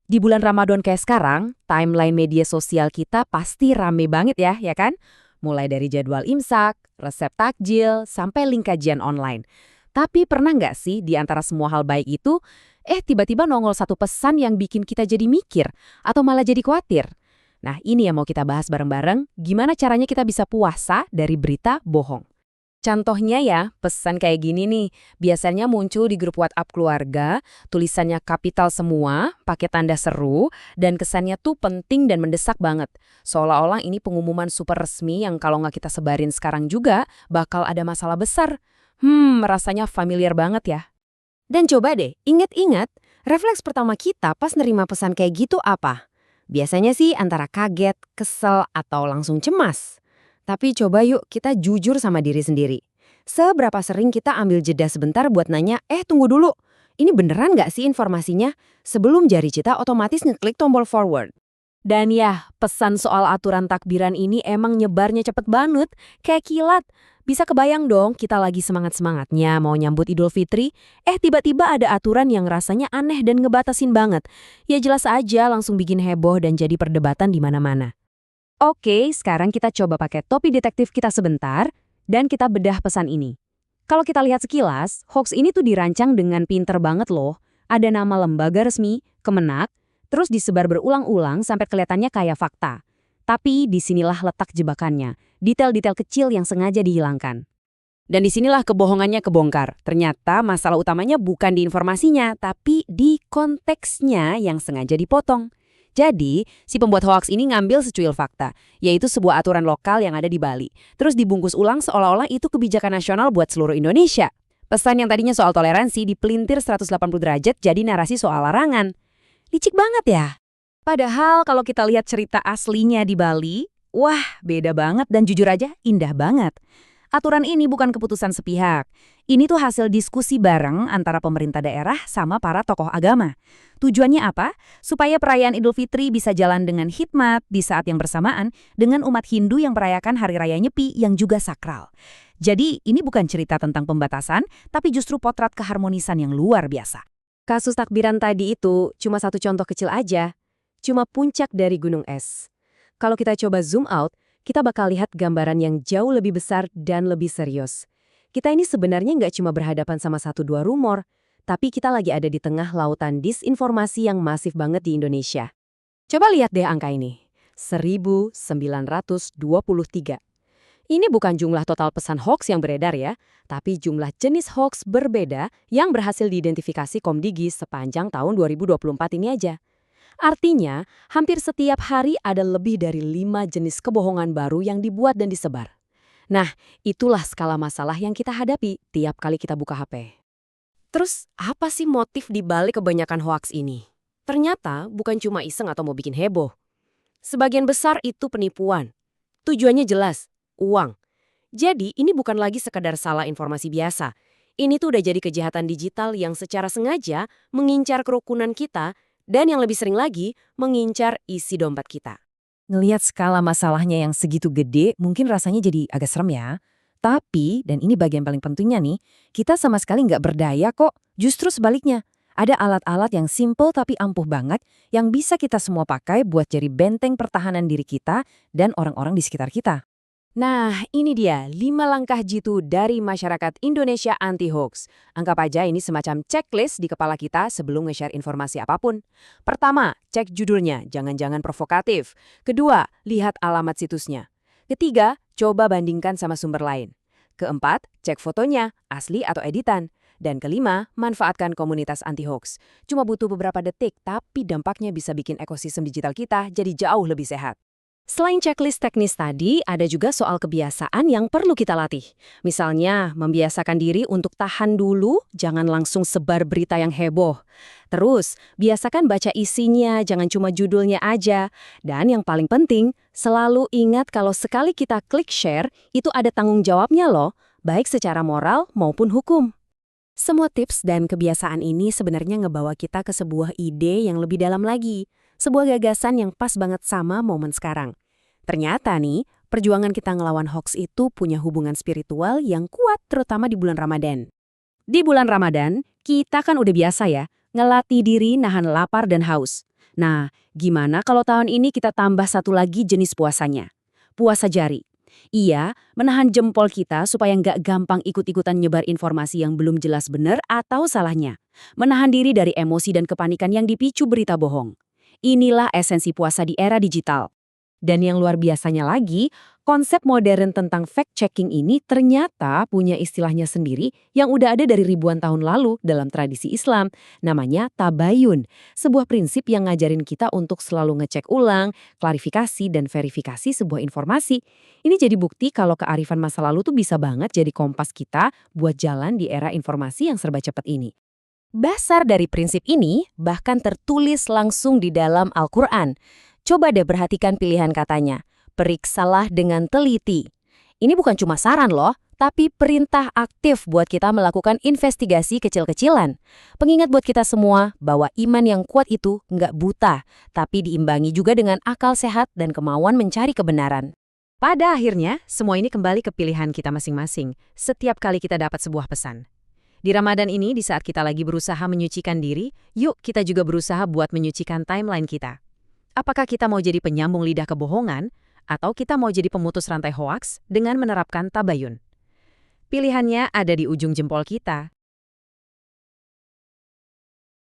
Di bulan Ramadan kayak sekarang, timeline media sosial kita pasti rame banget ya kan? Mulai dari jadwal imsak, resep takjil, sampai link kajian online. Tapi pernah nggak sih di antara semua hal baik itu, tiba-tiba nongol satu pesan yang bikin kita jadi mikir, atau malah jadi khawatir? Nah ini yang mau kita bahas bareng-bareng, gimana caranya kita bisa puasa dari berita bohong. Contohnya ya, pesan kayak gini nih, biasanya muncul di grup WhatsApp keluarga, tulisannya kapital semua, pakai tanda seru, dan kesannya tuh penting dan mendesak banget. Seolah-olah ini pengumuman super resmi yang kalau nggak kita sebarin sekarang juga, bakal ada masalah besar. Rasanya familiar banget ya. Dan coba deh, ingat-ingat, refleks pertama kita pas nerima pesan kayak gitu apa? Biasanya sih antara kaget, kesel, atau langsung cemas. Tapi coba yuk kita jujur sama diri sendiri. Seberapa sering kita ambil jeda sebentar buat nanya, tunggu dulu, ini beneran nggak sih informasinya? Sebelum jari kita otomatis ngeklik tombol forward. Dan ya, pesan soal aturan takbiran ini emang nyebarnya cepet banget, kayak kilat. Bisa kebayang dong kita lagi semangat-semangatnya mau nyambut Idul Fitri, tiba-tiba ada aturan yang rasanya aneh dan ngebatasin banget. Ya jelas aja langsung bikin heboh dan jadi perdebatan di mana-mana. Oke, sekarang kita coba pakai topi detektif kita sebentar, dan kita bedah pesan ini. Kalau kita lihat sekilas, hoax ini tuh dirancang dengan pinter banget loh. Ada nama lembaga resmi, Kemenak, terus disebar berulang-ulang sampai kelihatannya kayak fakta. Tapi disinilah letak jebakannya, detail-detail kecil yang sengaja dihilangkan. Dan disinilah kebohongannya kebongkar. Ternyata masalah utamanya bukan di informasinya, tapi di konteksnya yang sengaja dipotong. Jadi, si pembuat hoaks ini ngambil secuil fakta, yaitu sebuah aturan lokal yang ada di Bali. Terus dibungkus ulang seolah-olah itu kebijakan nasional buat seluruh Indonesia. Pesan yang tadinya soal toleransi dipelintir 180 derajat jadi narasi soal larangan. Licik banget ya? Padahal kalau kita lihat cerita aslinya di Bali, wah beda banget dan jujur aja indah banget. Aturan ini bukan keputusan sepihak. Ini tuh hasil diskusi bareng antara pemerintah daerah sama para tokoh agama. Tujuannya apa? Supaya perayaan Idul Fitri bisa jalan dengan hikmat di saat yang bersamaan dengan umat Hindu yang merayakan Hari Raya Nyepi yang juga sakral. Jadi ini bukan cerita tentang pembatasan, tapi justru potret keharmonisan yang luar biasa. Kasus takbiran tadi itu cuma satu contoh kecil aja. Cuma puncak dari gunung es. Kalau kita coba zoom out, kita bakal lihat gambaran yang jauh lebih besar dan lebih serius. Kita ini sebenarnya nggak cuma berhadapan sama satu dua rumor, tapi kita lagi ada di tengah lautan disinformasi yang masif banget di Indonesia. Coba lihat deh angka ini, 1923. Ini bukan jumlah total pesan hoax yang beredar ya, tapi jumlah jenis hoax berbeda yang berhasil diidentifikasi Komdigi sepanjang tahun 2024 ini aja. Artinya, hampir setiap hari ada lebih dari 5 jenis kebohongan baru yang dibuat dan disebar. Nah, itulah skala masalah yang kita hadapi tiap kali kita buka HP. Terus, apa sih motif di balik kebanyakan hoaks ini? Ternyata bukan cuma iseng atau mau bikin heboh. Sebagian besar itu penipuan. Tujuannya jelas, uang. Jadi, ini bukan lagi sekadar salah informasi biasa. Ini tuh udah jadi kejahatan digital yang secara sengaja mengincar kerukunan kita dan yang lebih sering lagi, mengincar isi dompet kita. Ngelihat skala masalahnya yang segitu gede, mungkin rasanya jadi agak serem ya. Tapi, dan ini bagian paling pentingnya nih, kita sama sekali nggak berdaya kok. Justru sebaliknya, ada alat-alat yang simple tapi ampuh banget yang bisa kita semua pakai buat jadi benteng pertahanan diri kita dan orang-orang di sekitar kita. Nah, ini dia 5 langkah jitu dari masyarakat Indonesia anti-hoax. Anggap aja ini semacam checklist di kepala kita sebelum nge-share informasi apapun. Pertama, cek judulnya, jangan-jangan provokatif. Kedua, lihat alamat situsnya. Ketiga, coba bandingkan sama sumber lain. Keempat, cek fotonya, asli atau editan. Dan kelima, manfaatkan komunitas anti-hoax. Cuma butuh beberapa detik, tapi dampaknya bisa bikin ekosistem digital kita jadi jauh lebih sehat. Selain checklist teknis tadi, ada juga soal kebiasaan yang perlu kita latih. Misalnya, membiasakan diri untuk tahan dulu, jangan langsung sebar berita yang heboh. Terus, biasakan baca isinya, jangan cuma judulnya aja. Dan yang paling penting, selalu ingat kalau sekali kita klik share, itu ada tanggung jawabnya loh, baik secara moral maupun hukum. Semua tips dan kebiasaan ini sebenarnya ngebawa kita ke sebuah ide yang lebih dalam lagi. Sebuah gagasan yang pas banget sama momen sekarang. Ternyata nih, perjuangan kita ngelawan hoax itu punya hubungan spiritual yang kuat terutama di bulan Ramadan. Di bulan Ramadan, kita kan udah biasa ya, ngelatih diri nahan lapar dan haus. Nah, gimana kalau tahun ini kita tambah satu lagi jenis puasanya? Puasa jari. Iya, menahan jempol kita supaya nggak gampang ikut-ikutan nyebar informasi yang belum jelas benar atau salahnya. Menahan diri dari emosi dan kepanikan yang dipicu berita bohong. Inilah esensi puasa di era digital. Dan yang luar biasanya lagi, konsep modern tentang fact-checking ini ternyata punya istilahnya sendiri yang udah ada dari ribuan tahun lalu dalam tradisi Islam. Namanya tabayun, sebuah prinsip yang ngajarin kita untuk selalu ngecek ulang, klarifikasi, dan verifikasi sebuah informasi. Ini jadi bukti kalau kearifan masa lalu tuh bisa banget jadi kompas kita buat jalan di era informasi yang serba cepat ini. Dasar dari prinsip ini bahkan tertulis langsung di dalam Al-Quran. Coba deh perhatikan pilihan katanya. Periksalah dengan teliti. Ini bukan cuma saran loh, tapi perintah aktif buat kita melakukan investigasi kecil-kecilan. Pengingat buat kita semua bahwa iman yang kuat itu nggak buta, tapi diimbangi juga dengan akal sehat dan kemauan mencari kebenaran. Pada akhirnya, semua ini kembali ke pilihan kita masing-masing setiap kali kita dapat sebuah pesan. Di Ramadan ini, di saat kita lagi berusaha menyucikan diri, yuk kita juga berusaha buat menyucikan timeline kita. Apakah kita mau jadi penyambung lidah kebohongan, atau kita mau jadi pemutus rantai hoaks dengan menerapkan tabayun? Pilihannya ada di ujung jempol kita.